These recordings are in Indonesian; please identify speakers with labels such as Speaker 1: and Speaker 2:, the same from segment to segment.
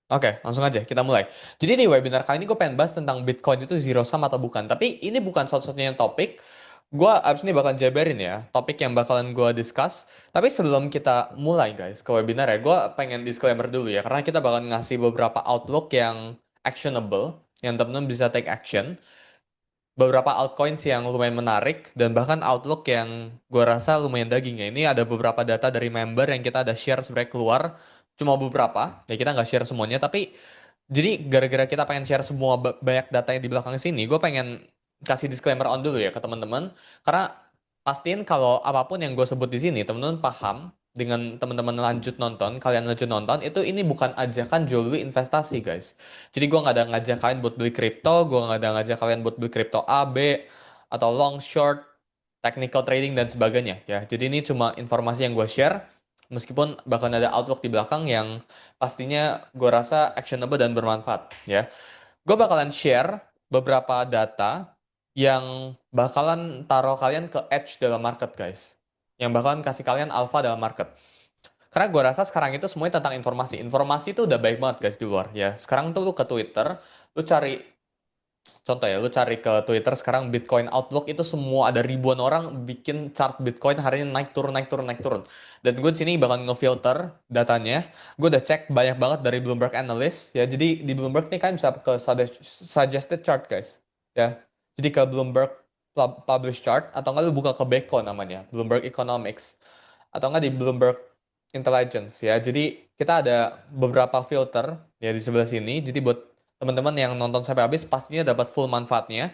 Speaker 1: Oke, langsung aja kita mulai. Jadi di webinar kali ini gue pengen bahas tentang Bitcoin itu zero sum atau bukan. Tapi ini bukan satu-satunya topik. Gue abis ini bakal jabarin ya, topik yang bakalan gue discuss. Tapi sebelum kita mulai guys ke webinar ya, gue pengen disclaimer dulu ya. Karena kita bakalan ngasih beberapa outlook yang actionable, yang teman-teman bisa take action. Beberapa altcoins yang lumayan menarik, dan bahkan outlook yang gue rasa lumayan daging ya. Ini ada beberapa data dari member yang kita ada share sebenarnya keluar. Cuma beberapa, ya kita nggak share semuanya. Tapi jadi gara-gara kita pengen share semua banyak data yang di belakang sini, gue pengen kasih disclaimer on dulu ya ke teman-teman. Karena pastiin kalau apapun yang gue sebut di sini, teman-teman paham dengan teman-teman lanjut nonton, kalian lanjut nonton, itu ini bukan ajakan jual beli investasi guys. Jadi gue nggak ada ngajak kalian buat beli kripto, gue nggak ada ngajak kalian buat beli kripto A, B, atau long, short, technical trading, dan sebagainya ya. Jadi ini cuma informasi yang gue share, meskipun bahkan ada outlook di belakang yang pastinya gue rasa actionable dan bermanfaat ya. Gue bakalan share beberapa data yang bakalan taruh kalian ke edge dalam market guys. Yang bakalan kasih kalian alpha dalam market. Karena gue rasa sekarang itu semuanya tentang informasi. Informasi itu udah baik banget guys di luar ya. Sekarang tuh lu ke Twitter, lu cari contoh ya, lu cari ke Twitter sekarang Bitcoin Outlook itu semua ada ribuan orang bikin chart Bitcoin hari ini naik turun naik turun naik turun. Dan gue di sini bakal ngefilter datanya. Gue udah cek banyak banget dari Bloomberg Analyst ya. Jadi di Bloomberg nih kan bisa ke suggested chart guys. Ya. Jadi ke Bloomberg publish chart atau nggak lu buka ke Beko namanya, Bloomberg Economics atau nggak di Bloomberg Intelligence ya. Jadi kita ada beberapa filter ya di sebelah sini. Jadi buat teman-teman yang nonton sampai habis pastinya dapat full manfaatnya.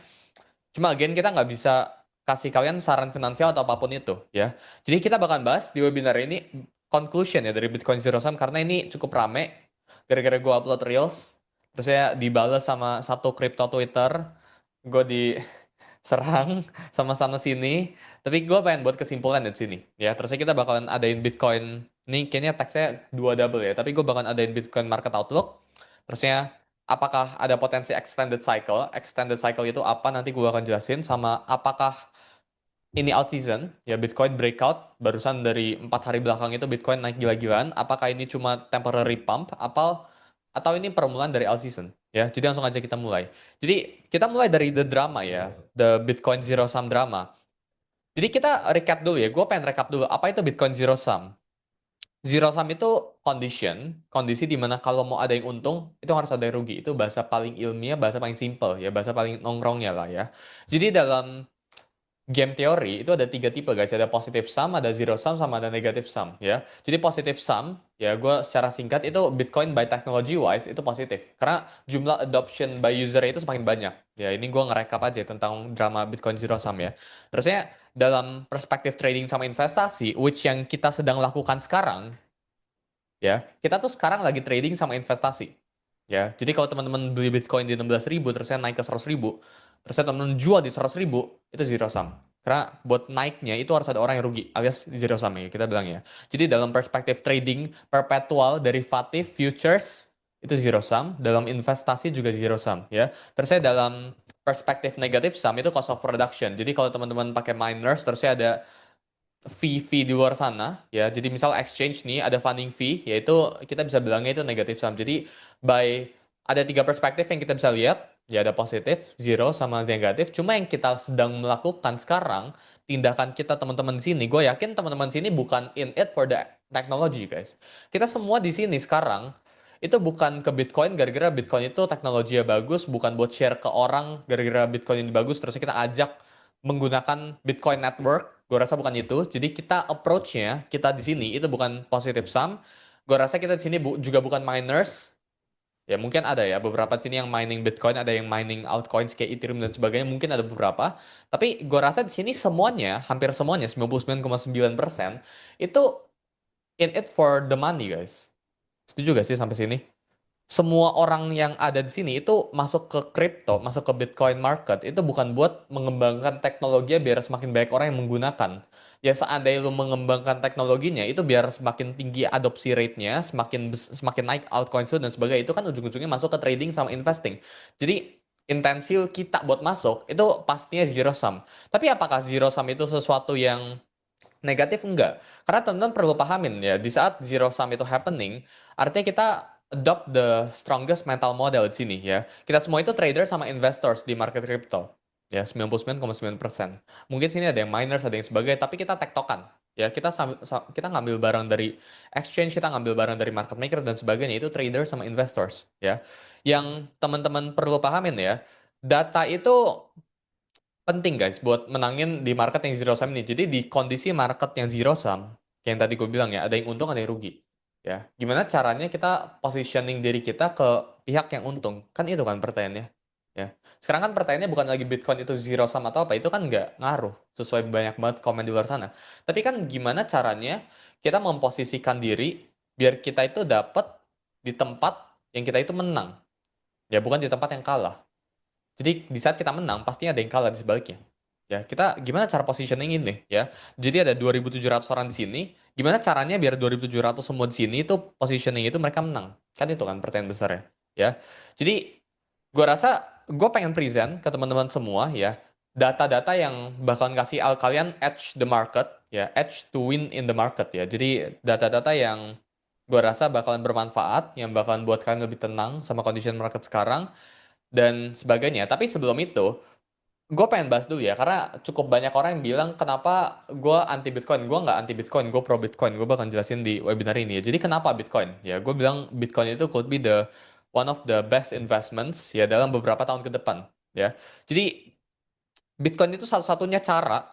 Speaker 1: Cuma again kita nggak bisa kasih kalian saran finansial atau apapun itu ya. Jadi kita bakal bahas di webinar ini conclusion ya dari Bitcoin Zero Sum karena ini cukup rame gara-gara gue upload Reels. Terus saya dibalas sama satu crypto Twitter. Gue diserang sama sana sini. Tapi gue pengen buat kesimpulan di sini ya. Terusnya kita bakalan adain Bitcoin. Ini kayaknya teksnya dua double ya. Tapi gue bakalan adain Bitcoin Market Outlook. Terusnya apakah ada potensi extended cycle? Extended cycle itu apa? Nanti gue akan jelasin. Sama apakah ini out season? Ya Bitcoin breakout. Barusan dari 4 hari belakang itu Bitcoin naik gila-gilaan. Apakah ini cuma temporary pump? Atau ini permulaan dari out season? Ya, jadi langsung aja kita mulai. Jadi kita mulai dari the drama ya, the Bitcoin Zero Sum drama. Jadi kita recap dulu ya. Gue pengen recap dulu. Apa itu Bitcoin Zero Sum? Zero sum itu kondisi di mana kalau mau ada yang untung, itu harus ada yang rugi. Itu bahasa paling ilmiah, bahasa paling simple ya, bahasa paling nongkrongnya lah ya. Jadi dalam game teori itu ada tiga tipe guys, ada positive sum, ada zero sum, sama ada negative sum ya. Jadi positive sum ya gue secara singkat itu Bitcoin by technology wise itu positif karena jumlah adoption by user itu semakin banyak. Ya ini gue ngerekap aja tentang drama Bitcoin zero sum ya. Terusnya dalam perspektif trading sama investasi, which yang kita sedang lakukan sekarang ya, kita tuh sekarang lagi trading sama investasi. Ya, jadi kalau teman-teman beli Bitcoin di 16.000 terusnya naik ke 100.000, terusnya teman-teman jual di 100.000, itu zero sum. Karena buat naiknya itu harus ada orang yang rugi, alias zero sum ya, kita bilang ya. Jadi dalam perspektif trading perpetual, derivatif, futures, itu zero sum. Dalam investasi juga zero sum ya. Terusnya dalam perspektif negatif sum itu cost of production. Jadi kalau teman-teman pakai miners, terusnya ada fee-fee di luar sana ya. Jadi misal exchange nih ada funding fee yaitu kita bisa bilangnya itu negatif sum. Jadi by ada tiga perspektif yang kita bisa lihat ya, ada positif, zero sama negatif. Cuma yang kita sedang melakukan sekarang tindakan kita teman-teman di sini, gue yakin teman-teman sini bukan in it for the technology guys. Kita semua di sini sekarang itu bukan ke Bitcoin gara-gara Bitcoin itu teknologinya bagus, bukan buat share ke orang gara-gara Bitcoin ini bagus terus kita ajak menggunakan Bitcoin Network. Gue rasa bukan itu. Jadi kita approach-nya, kita di sini itu bukan positive sum. Gue rasa kita di sini juga bukan miners. Ya mungkin ada ya beberapa di sini yang mining Bitcoin, ada yang mining altcoins kayak Ethereum dan sebagainya. Mungkin ada beberapa. Tapi gue rasa di sini semuanya, hampir semuanya, 99,9% itu in it for the money guys. Setuju gak sih sampai sini? Semua orang yang ada di sini itu masuk ke crypto, masuk ke Bitcoin market, itu bukan buat mengembangkan teknologinya biar semakin banyak orang yang menggunakan. Ya seandainya lu mengembangkan teknologinya, itu biar semakin tinggi adopsi rate-nya, semakin naik altcoins lu dan sebagainya, itu kan ujung-ujungnya masuk ke trading sama investing. Jadi intensi kita buat masuk, itu pastinya zero sum. Tapi apakah zero sum itu sesuatu yang negatif? Enggak. Karena teman-teman perlu pahamin ya, di saat zero sum itu happening, artinya kita adopt the strongest mental model di sini ya. Kita semua itu trader sama investors di market crypto. Ya, 99,9%. Mungkin sini ada yang miners, ada yang sebagainya, tapi kita tektokan. Ya, kita ngambil barang dari exchange, kita ngambil barang dari market maker dan sebagainya, itu trader sama investors ya. Yang teman-teman perlu pahamin ya, data itu penting guys buat menangin di market yang zero sum ini. Jadi di kondisi market yang zero sum, yang tadi gue bilang ya, ada yang untung, ada yang rugi. Ya, gimana caranya kita positioning diri kita ke pihak yang untung? Kan itu kan pertanyaannya. Ya, sekarang kan pertanyaannya bukan lagi Bitcoin itu zero sum atau apa, itu kan nggak ngaruh sesuai banyak banget komen di luar sana. Tapi kan gimana caranya kita memposisikan diri biar kita itu dapat di tempat yang kita itu menang, ya bukan di tempat yang kalah. Jadi di saat kita menang, pastinya ada yang kalah di sebaliknya. Ya, kita gimana cara positioning ini ya? Jadi ada 2.700 orang di sini, gimana caranya biar 2.700 semua di sini itu positioning itu mereka menang? Kan itu kan pertanyaan besar ya. Ya. Jadi gue rasa gue pengen present ke teman-teman semua ya, data-data yang bakalan kasih kalian edge the market ya, edge to win in the market ya. Jadi data-data yang gue rasa bakalan bermanfaat, yang bakalan buat kalian lebih tenang sama condition market sekarang dan sebagainya. Tapi sebelum itu, gue pengen bahas dulu ya, karena cukup banyak orang yang bilang kenapa gue anti Bitcoin. Gue nggak anti Bitcoin, gue pro Bitcoin. Gue bakal jelasin di webinar ini ya. Jadi kenapa Bitcoin? Ya, gue bilang Bitcoin itu could be the one of the best investments ya dalam beberapa tahun ke depan. Ya, jadi Bitcoin itu satu-satunya cara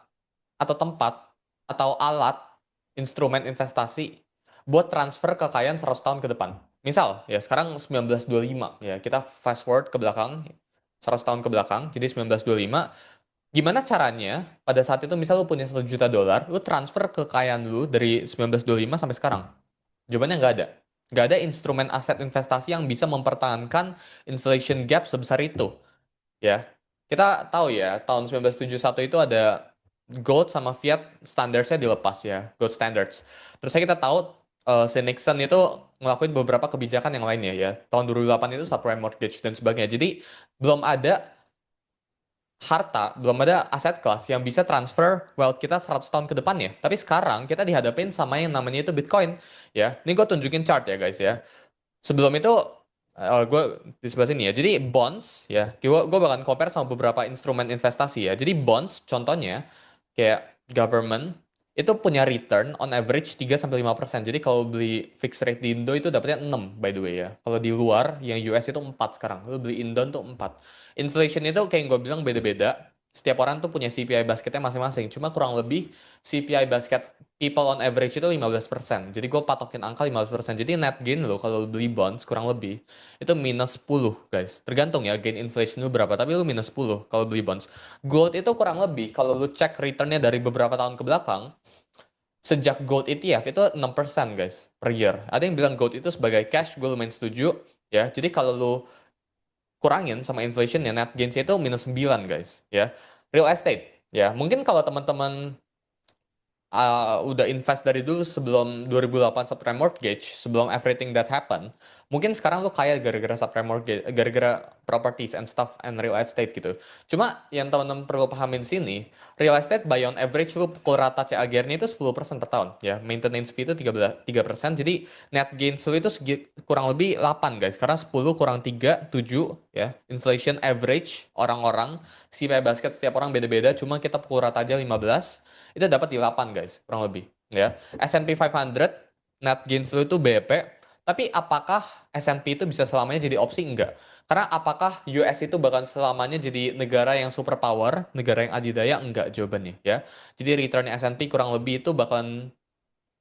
Speaker 1: atau tempat atau alat instrumen investasi buat transfer kekayaan 100 tahun ke depan. Misal, ya sekarang 1925, ya kita fast forward ke belakang, 100 tahun ke belakang, jadi 1925, gimana caranya pada saat itu misal lu punya 1 juta dolar, lu transfer kekayaan lu dari 1925 sampai sekarang? Jawabannya nggak ada. Nggak ada instrumen aset investasi yang bisa mempertahankan inflation gap sebesar itu. Ya, kita tahu ya, tahun 1971 itu ada gold sama fiat standarsnya dilepas ya, gold standards. Terus kita tahu si Nixon itu ngelakuin beberapa kebijakan yang lainnya ya. Tahun 2008 itu subprime mortgage dan sebagainya. Jadi belum ada harta, belum ada aset kelas yang bisa transfer wealth kita 100 tahun ke depannya. Tapi sekarang kita dihadapin sama yang namanya itu Bitcoin ya. Ini gue tunjukin chart ya guys ya. Sebelum itu gue di sebelah sini ya. Jadi bonds ya, gue bakal compare sama beberapa instrumen investasi ya. Jadi bonds contohnya kayak government itu punya return on average 3-5%. Jadi kalau beli fixed rate di Indo itu dapetnya 6 by the way ya. Kalau di luar yang US itu 4 sekarang. Lu beli Indo tuh 4. Inflation itu kayak yang gue bilang beda-beda. Setiap orang tuh punya CPI basketnya masing-masing. Cuma kurang lebih CPI basket people on average itu 15%. Jadi gue patokin angka 15%. Jadi net gain lo kalau beli bonds kurang lebih itu minus 10 guys. Tergantung ya gain inflation lu berapa. Tapi lu minus 10 kalau beli bonds. Gold itu kurang lebih kalau lu cek returnnya dari beberapa tahun ke belakang. Sejak gold ETF itu 6% guys per year. Ada yang bilang gold itu sebagai cash. Gue lumayan setuju. Ya, jadi kalau lu kurangin sama inflation ya net gains itu minus 9 guys. Ya, real estate. Ya, mungkin kalau teman-teman udah invest dari dulu sebelum 2008 subprime mortgage, sebelum everything that happened, mungkin sekarang lu kaya gara-gara subprime mortgage, gara-gara properties and stuff and real estate gitu. Cuma yang teman-teman perlu pahamin sini, real estate by on average lu pukul rata CAGR-nya itu 10% per tahun, ya. Maintenance fee itu 3%, jadi net gains lu itu kurang lebih 8 guys, karena 10 kurang 3, 7, ya. Inflation average orang-orang, CPI basket setiap orang beda-beda, cuma kita pukul rata aja 15, itu dapat di 8 guys kurang lebih ya. S&P 500 net gains lu itu BP, tapi apakah S&P itu bisa selamanya jadi opsi? Enggak, karena apakah US itu bakal selamanya jadi negara yang superpower, negara yang adidaya? Enggak jawabannya ya. Jadi returnnya S&P kurang lebih itu bakalan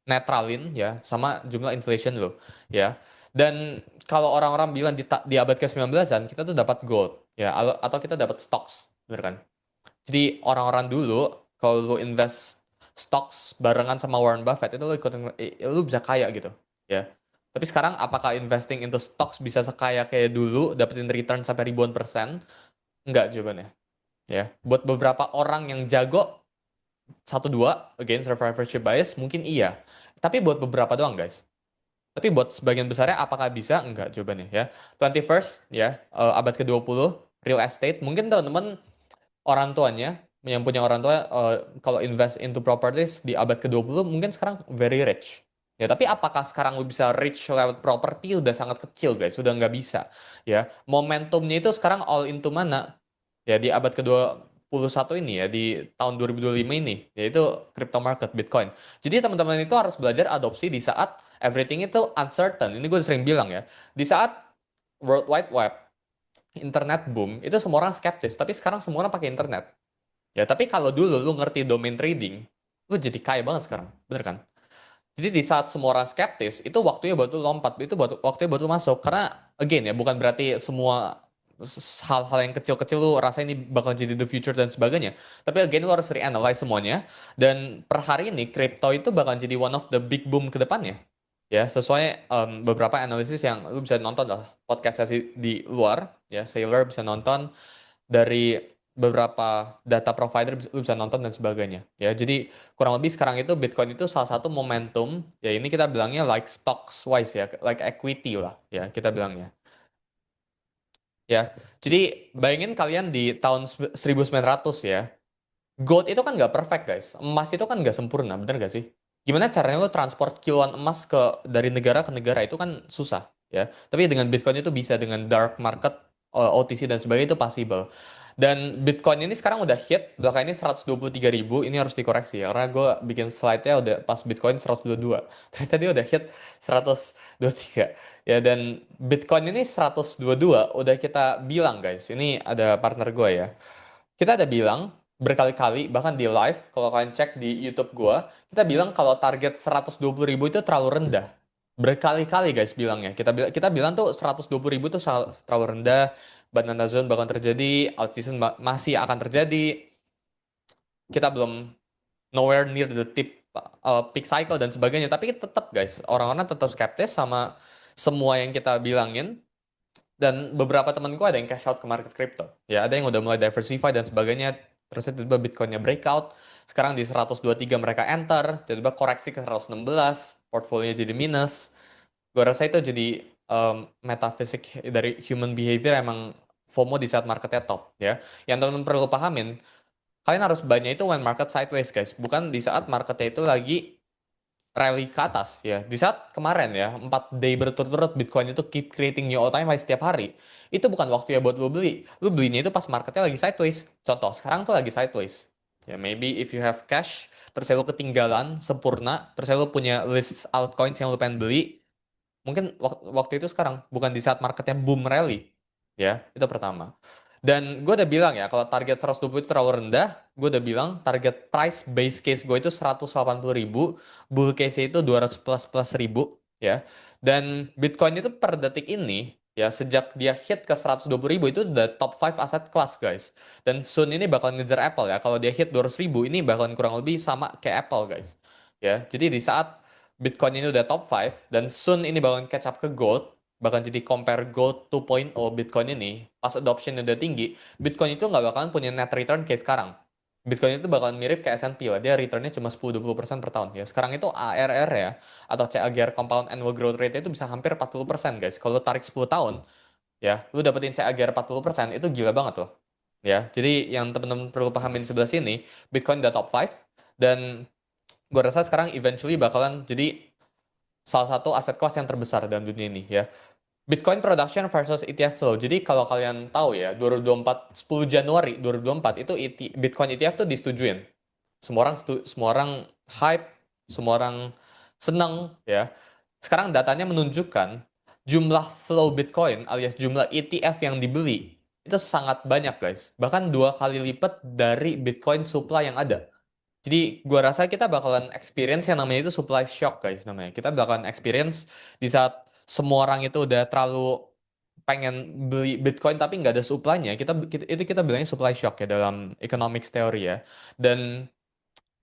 Speaker 1: netralin ya sama jumlah inflation lo ya. Dan kalau orang-orang bilang di abad ke-19an kita tuh dapat gold ya, atau kita dapat stocks, bener kan? Jadi orang-orang dulu kalau lu invest stocks barengan sama Warren Buffett itu lu lu bisa kaya gitu ya. Tapi sekarang apakah investing into stocks bisa sekaya kayak dulu dapetin return sampai ribuan persen? Enggak jawabannya ya. Buat beberapa orang yang jago satu dua against survivorship bias mungkin iya. Tapi buat beberapa doang guys. Tapi buat sebagian besarnya apakah bisa? Enggak jawabannya ya. 21st ya, abad ke-20 real estate mungkin teman-teman orang tuanya yang punya orang tua kalau invest into properties di abad ke-20 mungkin sekarang very rich Ya, tapi apakah sekarang lu bisa reach lewat properti udah sangat kecil, guys. Udah nggak bisa. Ya, momentumnya itu sekarang all into mana? Ya, di abad ke-21 ini ya, di tahun 2025 ini, yaitu crypto market, Bitcoin. Jadi teman-teman itu harus belajar adopsi di saat everything itu uncertain. Ini gue sering bilang ya. Di saat World Wide Web, internet boom, itu semua orang skeptis. Tapi sekarang semua orang pakai internet. Ya, tapi kalau dulu lu ngerti domain trading, lu jadi kaya banget sekarang. Bener kan? Jadi di saat semua orang skeptis, itu waktunya buat lu lompat, itu waktunya buat lu masuk. Karena again ya, bukan berarti semua hal-hal yang kecil-kecil lu rasa ini bakal jadi the future dan sebagainya. Tapi again lu harus reanalyze semuanya. Dan per hari ini, crypto itu bakal jadi one of the big boom ke depannya. Ya, sesuai beberapa analisis yang lu bisa nonton lah podcast di luar, ya, Sailor bisa nonton dari beberapa data provider lu bisa nonton dan sebagainya. Ya, jadi kurang lebih sekarang itu Bitcoin itu salah satu momentum, ya ini kita bilangnya like stocks wise ya, like equity lah ya kita bilangnya. Ya, jadi bayangin kalian di tahun 1900 ya, gold itu kan nggak perfect guys, emas itu kan nggak sempurna, bener nggak sih? Gimana caranya lo transport kiloan emas dari negara ke negara itu kan susah ya. Tapi dengan Bitcoin itu bisa dengan dark market, OTC dan sebagainya itu possible. Dan Bitcoin ini sekarang udah hit, belakang ini 123.000, ini harus dikoreksi ya, karena gue bikin slide-nya udah pas Bitcoin 122. Ternyata dia udah hit 123. Ya, dan Bitcoin ini 122, udah kita bilang guys, ini ada partner gue ya. Kita ada bilang berkali-kali, bahkan di live, kalau kalian cek di YouTube gua, kita bilang kalau target 120.000 itu terlalu rendah. Berkali-kali guys bilangnya. Kita bilang tuh 120.000 tuh terlalu rendah, banana zone bakal terjadi, alt season masih akan terjadi. Kita belum nowhere near the tip, peak cycle dan sebagainya. Tapi tetap guys, orang-orang tetap skeptis sama semua yang kita bilangin. Dan beberapa temanku ada yang cash out ke market crypto. Ya, ada yang udah mulai diversify dan sebagainya. Terus tiba-tiba Bitcoinnya breakout. Sekarang di 123 mereka enter. Tiba-tiba koreksi ke 116. Portfolionya jadi minus. Gue rasa itu jadi metafisik dari human behavior emang FOMO di saat marketnya top. Ya, yang teman-teman perlu pahamin, kalian harus banyak itu when market sideways guys. Bukan di saat marketnya itu lagi rally ke atas ya. Di saat kemarin ya, 4 day berturut-turut Bitcoin itu keep creating new all time high setiap hari. Itu bukan waktu ya buat lu beli. Lu belinya itu pas marketnya lagi sideways. Contoh, sekarang tuh lagi sideways. Ya, maybe if you have cash, terus lu ketinggalan sempurna, terus lu punya list altcoins yang lu pengen beli, mungkin waktu itu sekarang, bukan di saat marketnya boom rally. Ya, itu pertama. Dan gue udah bilang ya, kalau target 120 itu terlalu rendah, gue udah bilang target price base case gue itu 180.000, bull case itu 200 plus plus ribu, ya. Dan Bitcoin itu per detik ini, ya sejak dia hit ke 120.000 itu udah top 5 aset class guys. Dan soon ini bakal ngejar Apple ya, kalau dia hit 200.000 ini bakalan kurang lebih sama kayak Apple guys. Ya, jadi di saat Bitcoin ini udah top 5 dan soon ini bakalan catch up ke gold, bahkan jadi compare gold 2.0 Bitcoin ini, pas adoption udah tinggi, Bitcoin itu nggak bakalan punya net return kayak sekarang. Bitcoin itu bakalan mirip kayak S&P lah, dia returnnya cuma 10-20% per tahun. Ya, sekarang itu ARR ya, atau CAGR Compound Annual Growth Rate itu bisa hampir 40% guys. Kalau tarik 10 tahun, ya, lu dapetin CAGR 40%, itu gila banget loh. Ya, jadi yang temen-temen perlu pahamin di sebelah sini, Bitcoin udah top 5, dan gue rasa sekarang eventually bakalan jadi salah satu aset kelas yang terbesar dalam dunia ini ya. Bitcoin production versus ETF flow. Jadi kalau kalian tahu ya, 2024 10 Januari 2024 itu Bitcoin ETF tuh disetujuin. Semua orang hype, semua orang senang ya. Sekarang datanya menunjukkan jumlah flow Bitcoin alias jumlah ETF yang dibeli itu sangat banyak guys. Bahkan 2 kali lipat dari Bitcoin supply yang ada. Jadi gua rasa kita bakalan experience yang namanya itu supply shock guys namanya. Kita bakalan experience di saat semua orang itu udah terlalu pengen beli Bitcoin tapi nggak ada supply-nya. Itu kita bilangnya supply shock ya dalam economics theory ya. Dan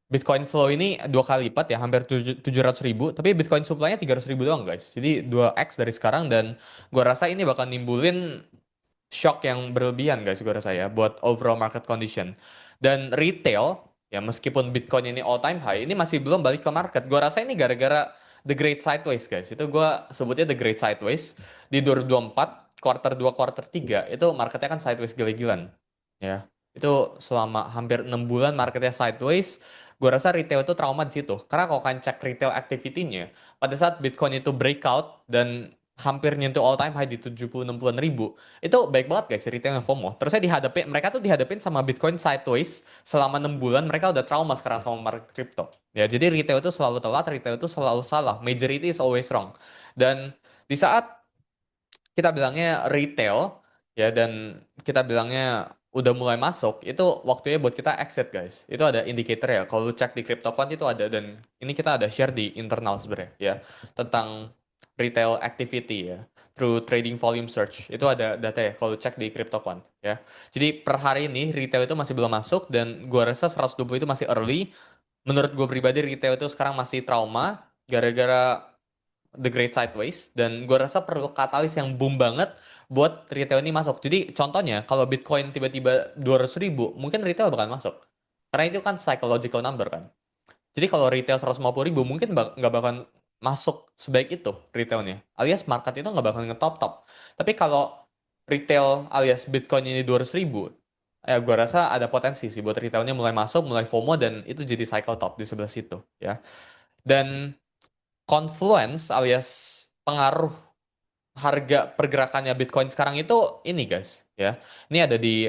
Speaker 1: Bitcoin flow ini 2 kali lipat ya, hampir 700.000. Tapi Bitcoin supply-nya 300.000 doang guys. Jadi 2x dari sekarang dan gua rasa ini bakal nimbulin shock yang berlebihan guys gue rasa ya buat overall market condition. Dan retail ya meskipun Bitcoin ini all time high ini masih belum balik ke market. Gue rasa ini gara-gara the great sideways guys. Itu gue sebutnya the great sideways di 2024 quarter 2 quarter 3 itu marketnya kan sideways gila-gilaan. Ya. Itu selama hampir 6 bulan marketnya sideways. Gue rasa retail itu trauma di situ. Karena kalau kalian cek retail activity-nya, pada saat Bitcoin itu breakout dan hampir nyentuh all time high di 70-60 ribu, itu baik banget guys retail yang FOMO. Terusnya mereka tuh dihadapin sama Bitcoin sideways selama 6 bulan, mereka udah trauma sekarang sama market crypto. Ya, jadi retail itu selalu telat, retail itu selalu salah. Majority is always wrong. Dan di saat kita bilangnya retail ya dan kita bilangnya udah mulai masuk, itu waktunya buat kita exit guys. Itu ada indikator ya, kalau lu cek di CryptoQuant itu ada, dan ini kita ada share di internal sebenarnya ya, tentang retail activity ya, through trading volume search itu ada data ya kalau lu cek di CryptoQuant ya. Jadi per hari ini retail itu masih belum masuk, dan gua rasa 120 itu masih early. Menurut gue pribadi retail itu sekarang masih trauma gara-gara The Great Sideways, dan gue rasa perlu katalis yang boom banget buat retail ini masuk. Jadi contohnya kalau Bitcoin tiba-tiba 200 ribu, mungkin retail bakal masuk. Karena itu kan psychological number kan. Jadi kalau retail 150 ribu mungkin nggak bakal masuk sebaik itu retailnya. Alias market itu nggak bakal ngetop-top. Tapi kalau retail alias Bitcoin ini 200 ribu, ya gue rasa ada potensi sih buat retailnya mulai masuk, mulai FOMO, dan itu jadi cycle top di sebelah situ ya. Dan confluence alias pengaruh harga pergerakannya Bitcoin sekarang itu ini guys ya. Ini ada di,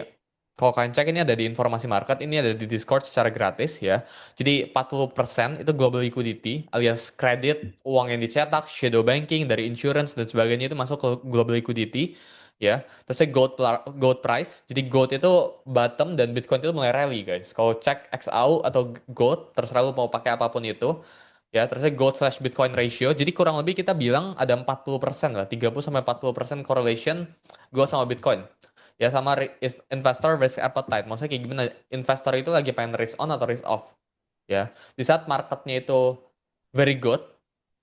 Speaker 1: kalau kalian cek ini ada di informasi market, ini ada di Discord secara gratis ya. Jadi 40% itu global liquidity alias kredit, uang yang dicetak, shadow banking dari insurance dan sebagainya itu masuk ke global liquidity ya. Terusnya gold price. Jadi gold itu bottom dan Bitcoin itu mulai rally guys. Kalau cek XAU atau gold, terserah lu mau pakai apapun itu ya. Terusnya gold slash Bitcoin ratio. Jadi kurang lebih kita bilang ada 40% lah, 30-40% correlation gold sama Bitcoin. Ya sama investor risk appetite. Maksudnya kayak gimana? Investor itu lagi pengen risk on atau risk off. Ya. Di saat marketnya itu very good,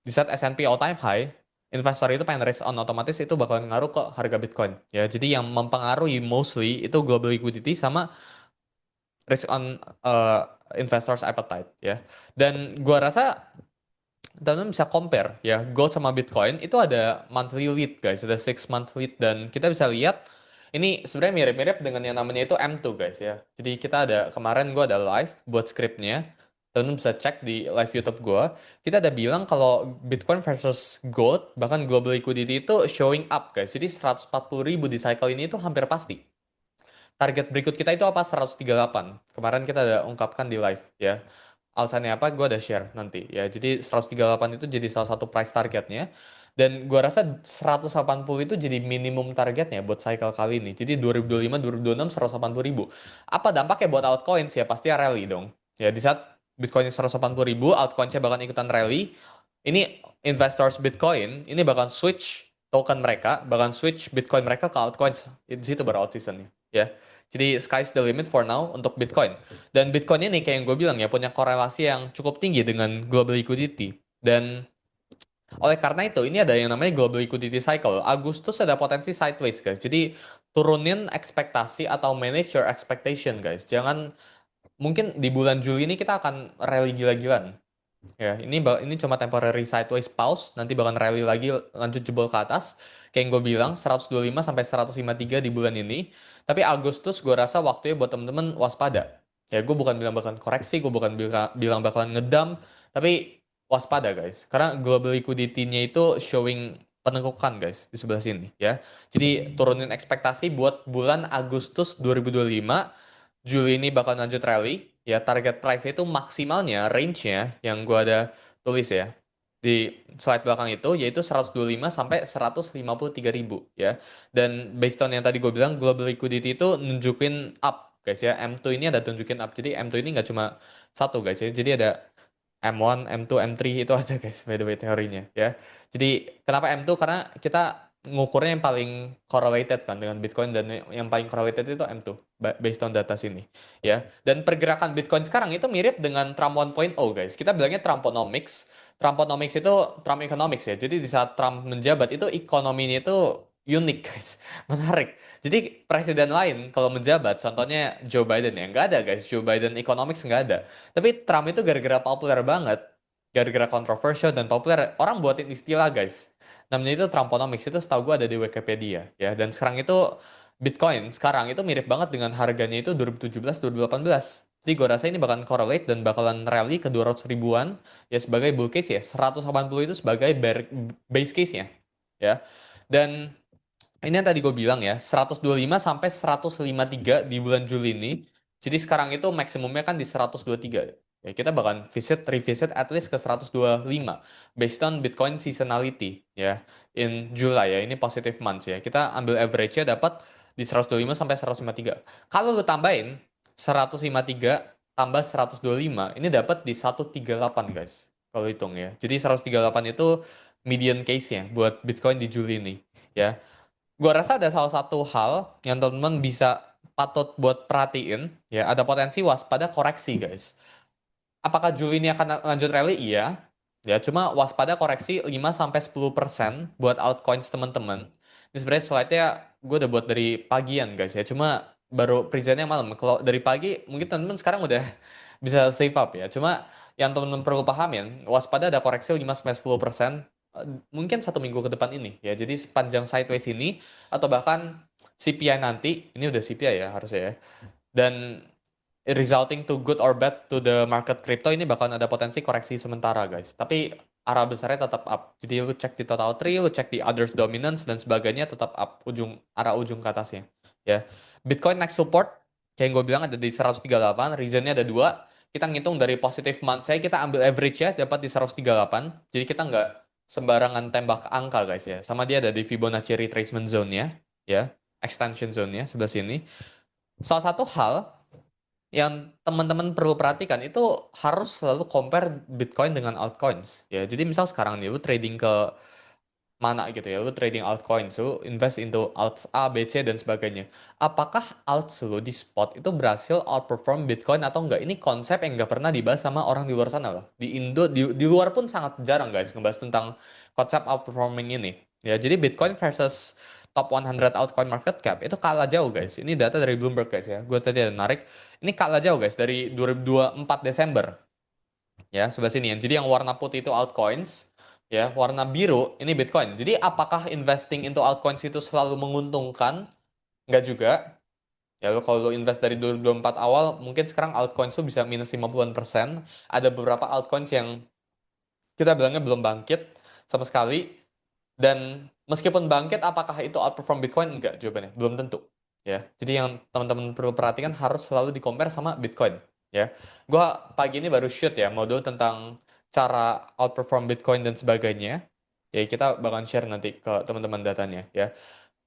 Speaker 1: di saat S&P all time high, investor itu pengen risk on, otomatis itu bakalan ngaruh ke harga Bitcoin. Ya, jadi yang mempengaruhi mostly itu global liquidity sama risk on investors appetite ya. Dan gua rasa teman-teman bisa compare ya gold sama Bitcoin itu ada monthly lead guys, ada 6 month lead, dan kita bisa lihat ini sebenarnya mirip-mirip dengan yang namanya itu M2 guys ya. Jadi kita ada kemarin gue ada live buat scriptnya, teman-teman bisa cek di live YouTube gue. Kita ada bilang kalau Bitcoin versus gold bahkan global liquidity itu showing up guys. Jadi 140 ribu di cycle ini itu hampir pasti. Target berikut kita itu apa? 138. Kemarin kita ada ungkapkan di live ya. Alasannya apa? Gue ada share nanti ya. Jadi 138 itu jadi salah satu price targetnya. Dan gue rasa 180 itu jadi minimum targetnya buat cycle kali ini. Jadi 2025, 2026, 180 ribu. Apa dampaknya buat altcoins ya? Pasti rally dong. Ya di saat Bitcoin 180 ribu, altcoinsnya bakal ikutan rally. Ini investors Bitcoin, ini bakal switch token mereka, bakal switch Bitcoin mereka ke altcoins. Di situ baru alt season ya. Jadi sky's the limit for now untuk Bitcoin. Dan Bitcoin ini kayak yang gue bilang ya, punya korelasi yang cukup tinggi dengan global liquidity. Dan oleh karena itu ini ada yang namanya global liquidity cycle. Agustus ada potensi sideways guys. Jadi turunin ekspektasi atau manage your expectation guys. Jangan, mungkin di bulan Juli ini kita akan rally gila-gilaan. Ya, ini cuma temporary sideways pause, nanti bakal rally lagi lanjut jebol ke atas. Kayak yang gue bilang 125 sampai 153 di bulan ini. Tapi Agustus gue rasa waktunya buat temen-temen waspada. Ya, gue bukan bilang bakalan koreksi, gue bukan bilang bakalan ngedam, tapi waspada guys. Karena global liquidity-nya itu showing penengkukan guys di sebelah sini ya. Jadi turunin ekspektasi buat bulan Agustus 2025. Juli ini bakal lanjut rally ya. Target price itu maksimalnya range-nya yang gua ada tulis ya di slide belakang itu, yaitu 125 sampai 153 ribu ya. Dan based on yang tadi gue bilang global liquidity itu nunjukin up guys ya. M2 ini ada tunjukin up, jadi M2 ini nggak cuma satu guys ya, jadi ada M1, M2, M3 itu ada guys by the way teorinya ya. Jadi kenapa M2? Karena kita ngukurnya yang paling correlated kan dengan Bitcoin, dan yang paling correlated itu M2 based on data sini ya. Dan pergerakan Bitcoin sekarang itu mirip dengan Trump 1.0 guys. Kita bilangnya Trumponomics. Trumponomics itu Trump economics ya. Jadi di saat Trump menjabat itu ekonominya itu unik guys. Menarik. Jadi presiden lain kalau menjabat, contohnya Joe Biden ya, nggak ada guys. Joe Biden economics nggak ada. Tapi Trump itu gara-gara populer banget, gara-gara kontroversial dan populer, orang buatin istilah guys. Namanya itu Trumponomics, itu setahu gue ada di Wikipedia ya. Dan sekarang itu Bitcoin sekarang itu mirip banget dengan harganya itu 2017 2018. Jadi gue rasa ini bakalan correlate dan bakalan rally ke 200 ribuan ya sebagai bull case ya. 180 itu sebagai base case-nya ya. Dan ini yang tadi gue bilang ya, 125 sampai 153 di bulan Juli ini. Jadi sekarang itu maksimumnya kan di 123. Ya, kita bahkan revisit at least ke 125 based on Bitcoin seasonality ya in July ya. Ini positive months ya. Kita ambil average-nya dapat di 125 sampai 153. Kalau lu tambahin 153 tambah 125, ini dapat di 138 guys. Kalau hitung ya. Jadi 138 itu median case-nya buat Bitcoin di Juli ini ya. Gua rasa ada salah satu hal yang teman-teman bisa patut buat perhatiin, ya, ada potensi waspada koreksi, guys. Apakah Juli ini akan lanjut rally? Iya. Ya, cuma waspada koreksi 5-10% buat altcoins teman-teman. Ini sebenarnya slide-nya gue udah buat dari pagian, guys, ya. Cuma baru presentnya malam. Kalau dari pagi, mungkin teman-teman sekarang udah bisa save up ya. Cuma yang teman-teman perlu pahamin, waspada ada koreksi 5-10%, mungkin 1 minggu ke depan ini. Ya, jadi sepanjang sideways ini, atau bahkan CPI nanti, ini udah CPI ya harusnya ya. Dan resulting to good or bad to the market crypto ini bakalan ada potensi koreksi sementara guys. Tapi arah besarnya tetap up. Jadi lu cek di total tree, lu cek di others dominance dan sebagainya tetap up arah ujung ke atasnya. Ya. Bitcoin next support kayak yang gue bilang ada di 138, reasonnya ada dua. Kita ngitung dari positive month saya, kita ambil average ya dapat di 138. Jadi kita nggak sembarangan tembak angka guys ya. Sama dia ada di Fibonacci retracement zone-nya ya, extension zone-nya sebelah sini. Salah satu hal yang teman-teman perlu perhatikan itu harus selalu compare Bitcoin dengan altcoins ya. Jadi misal sekarang nih lu trading ke mana gitu ya, lu trading altcoins, lu invest into alts A, B, C dan sebagainya. Apakah alts lu di spot itu berhasil outperform Bitcoin atau enggak? Ini konsep yang nggak pernah dibahas sama orang di luar sana loh. Di Indo, di luar pun sangat jarang guys ngebahas tentang konsep outperforming ini. Ya, jadi Bitcoin versus top 100 altcoin market cap itu kalah jauh guys. Ini data dari Bloomberg guys ya. Gue tadi ada narik. Ini kalah jauh guys dari 2024 Desember. Ya, sebelah sini ya. Jadi yang warna putih itu altcoins, ya, warna biru ini Bitcoin. Jadi apakah investing into altcoins itu selalu menguntungkan? Enggak juga. Ya, kalau lo invest dari 2024 awal, mungkin sekarang altcoins itu bisa minus 50-an%. Ada beberapa altcoins yang kita bilangnya belum bangkit sama sekali. Dan meskipun bangkit, apakah itu outperform Bitcoin? Enggak, jawabannya. Belum tentu. Ya, jadi yang teman-teman perlu perhatikan harus selalu di-compare sama Bitcoin. Ya, gua pagi ini baru shoot ya modul tentang cara outperform Bitcoin dan sebagainya. Ya, kita bakalan share nanti ke teman-teman datanya. Ya,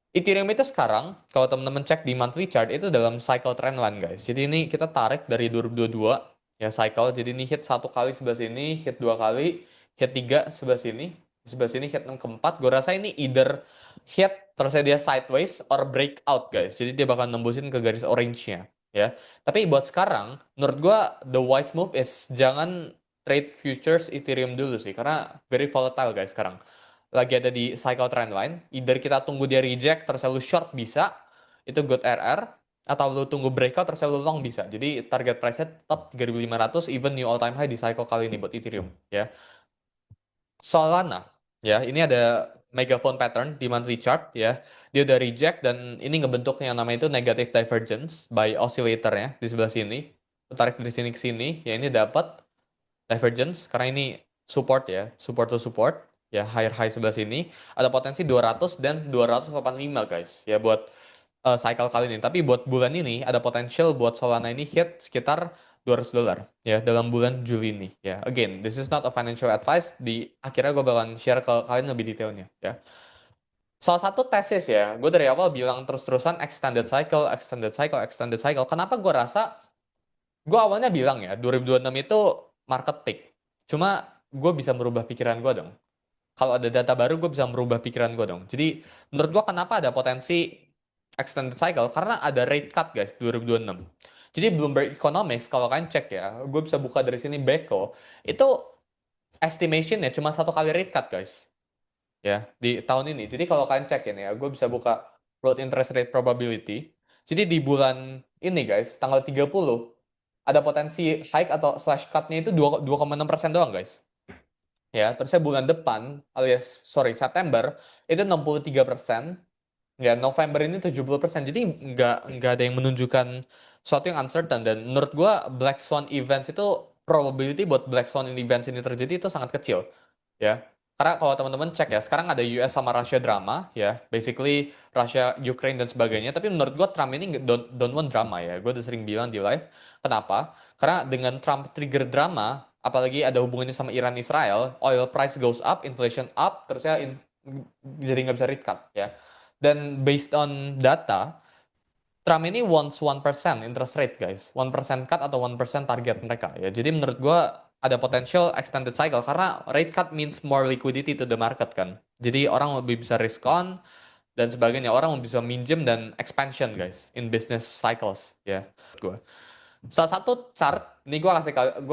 Speaker 1: Ethereum itu sekarang, kalau teman-teman cek di monthly chart, itu dalam cycle trendline, guys. Jadi ini kita tarik dari 2022, ya cycle. Jadi ini hit satu kali sebelah sini, hit dua kali, hit tiga sebelah sini hit 6 keempat. Gue rasa ini either hit, terus dia sideways, or breakout, guys. Jadi dia bakal nembusin ke garis orange-nya, ya. Tapi buat sekarang, menurut gue, the wise move is jangan trade futures Ethereum dulu sih, karena very volatile, guys, sekarang lagi ada di cycle trend line. Either kita tunggu dia reject terus lu short bisa, itu good RR, atau lu tunggu breakout terus lu long bisa. Jadi target price-nya tetap 3.500 even new all time high di cycle kali ini buat Ethereum ya. Solana ya, ini ada megaphone pattern di monthly chart ya. Dia udah reject dan ini ngebentuk yang namanya itu negative divergence by oscillator ya di sebelah sini. Tarik dari sini ke sini, ya ini dapat divergence karena ini support ya, support to support ya, higher high sebelah sini ada potensi 200 dan 285 guys ya buat cycle kali ini. Tapi buat bulan ini ada potential buat Solana ini hit sekitar $200 ya dalam bulan Juli ini ya. Again, this is not a financial advice. Di akhirnya gue bakalan share ke kalian lebih detailnya ya. Salah satu tesis ya, gue dari awal bilang terus-terusan extended cycle, extended cycle, extended cycle. Kenapa gue rasa gue awalnya bilang ya 2026 itu market peak. Cuma gue bisa merubah pikiran gue dong. Kalau ada data baru gue bisa merubah pikiran gue dong. Jadi menurut gue kenapa ada potensi extended cycle? Karena ada rate cut guys 2026. Jadi Bloomberg Economics kalau kalian cek ya, gue bisa buka dari sini Beko, itu estimation ya cuma satu kali rate cut guys. Ya, di tahun ini. Jadi kalau kalian cek ini ya, gue bisa buka float interest rate probability. Jadi di bulan ini guys, tanggal 30 ada potensi hike atau slash cut-nya itu 2,6% doang guys. Ya, terusnya bulan depan alias sorry September itu 63%. Ya, November ini 70%. Jadi nggak ada yang menunjukkan Suatu yang uncertain, dan menurut gue Black Swan events itu probability buat Black Swan events ini terjadi itu sangat kecil, ya. Karena kalau teman-teman cek ya, sekarang ada US sama Russia drama, ya, basically Russia, Ukraine dan sebagainya. Tapi menurut gue Trump ini don't want drama, ya. Gue udah sering bilang di live. Kenapa? Karena dengan Trump trigger drama, apalagi ada hubungannya sama Iran Israel, oil price goes up, inflation up, terus ya jadi nggak bisa rate cut, ya. Dan based on data, Trump ini wants 1% interest rate, guys. 1% cut atau 1% target mereka, ya. Jadi menurut gua ada potential extended cycle karena rate cut means more liquidity to the market kan. Jadi orang lebih bisa risk on dan sebagainya. Orang lebih bisa minjem dan expansion, guys, in business cycles, ya. Gua. Salah satu chart ini gua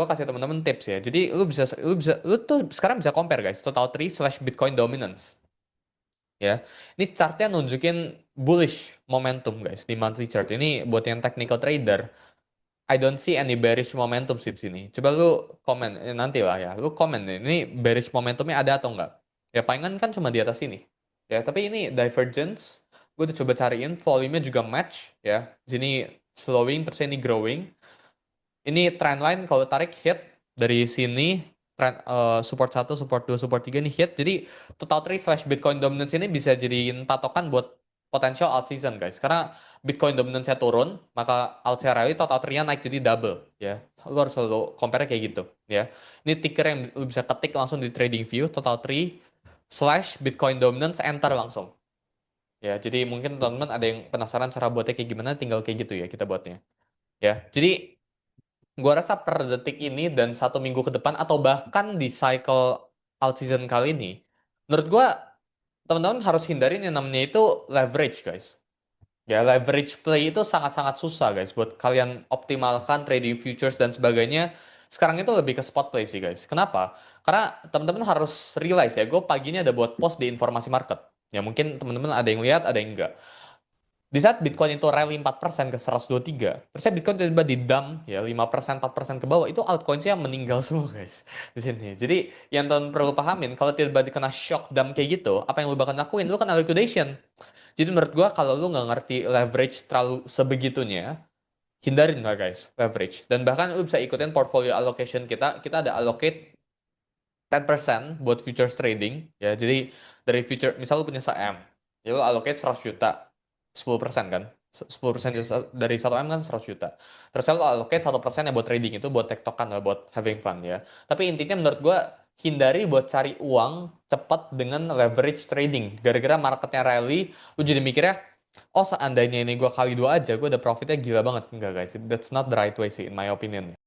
Speaker 1: kasih teman-teman tips ya. Jadi lu tuh sekarang bisa compare, guys, total tree slash Bitcoin dominance. Ya, ini chartnya nunjukin bullish momentum, guys, di monthly chart. Ini buat yang technical trader, I don't see any bearish momentum sih di sini. Coba lu komen, nanti lah ya, lu komen nih, ini bearish momentumnya ada atau enggak? Ya palingan kan cuma di atas ini. Ya, tapi ini divergence, gue udah coba cariin, volume-nya juga match, ya. Di sini slowing, terus ini growing. Ini trendline kalau tarik hit dari sini, support 1, support 2, support 3 nih hit. Jadi total tree slash Bitcoin dominance ini bisa jadiin patokan buat potential alt season, guys. Karena Bitcoin dominance-nya turun, maka alt rally total tree-nya naik jadi double, ya. Lu harus selalu compare kayak gitu, ya. Ini ticker yang lu bisa ketik langsung di trading view, total tree slash Bitcoin dominance, enter langsung. Ya, jadi mungkin teman-teman ada yang penasaran cara buatnya kayak gimana, tinggal kayak gitu ya kita buatnya. Ya, jadi gua rasa per detik ini dan 1 minggu ke depan atau bahkan di cycle alt season kali ini, menurut gua teman-teman harus hindarin yang namanya itu leverage, guys. Ya, leverage play itu sangat-sangat susah, guys, buat kalian optimalkan trading futures dan sebagainya. Sekarang itu lebih ke spot play sih, guys. Kenapa? Karena teman-teman harus realize ya, gue pagi ini ada buat post di informasi market. Ya mungkin teman-teman ada yang lihat, ada yang enggak. Di saat Bitcoin itu rally 4% ke 123, terusnya Bitcoin tiba-tiba di dump ya 5%, 4% ke bawah, itu altcoins-nya meninggal semua, guys, di sini. Jadi yang teman perlu pahamin, kalau tiba-tiba dikena shock dump kayak gitu, apa yang lu bakal lakuin? Lu kan liquidation. Jadi menurut gua kalau lu nggak ngerti leverage terlalu sebegitunya, hindarin lah, guys, leverage. Dan bahkan lu bisa ikutin portfolio allocation kita. Kita ada allocate 10% buat futures trading, ya. Jadi dari future, misal lu punya saham, ya lu allocate 100 juta, 10% kan. 10% dari 1 M kan 100 juta. Terus lu allocate 1% ya buat trading, itu buat tektokan lah, buat having fun, ya. Tapi intinya menurut gua hindari buat cari uang cepat dengan leverage trading. Gara-gara marketnya rally, lu jadi mikirnya, oh seandainya ini gua kali 2 aja, gua udah profitnya gila banget. Enggak, guys. That's not the right way sih, in my opinion.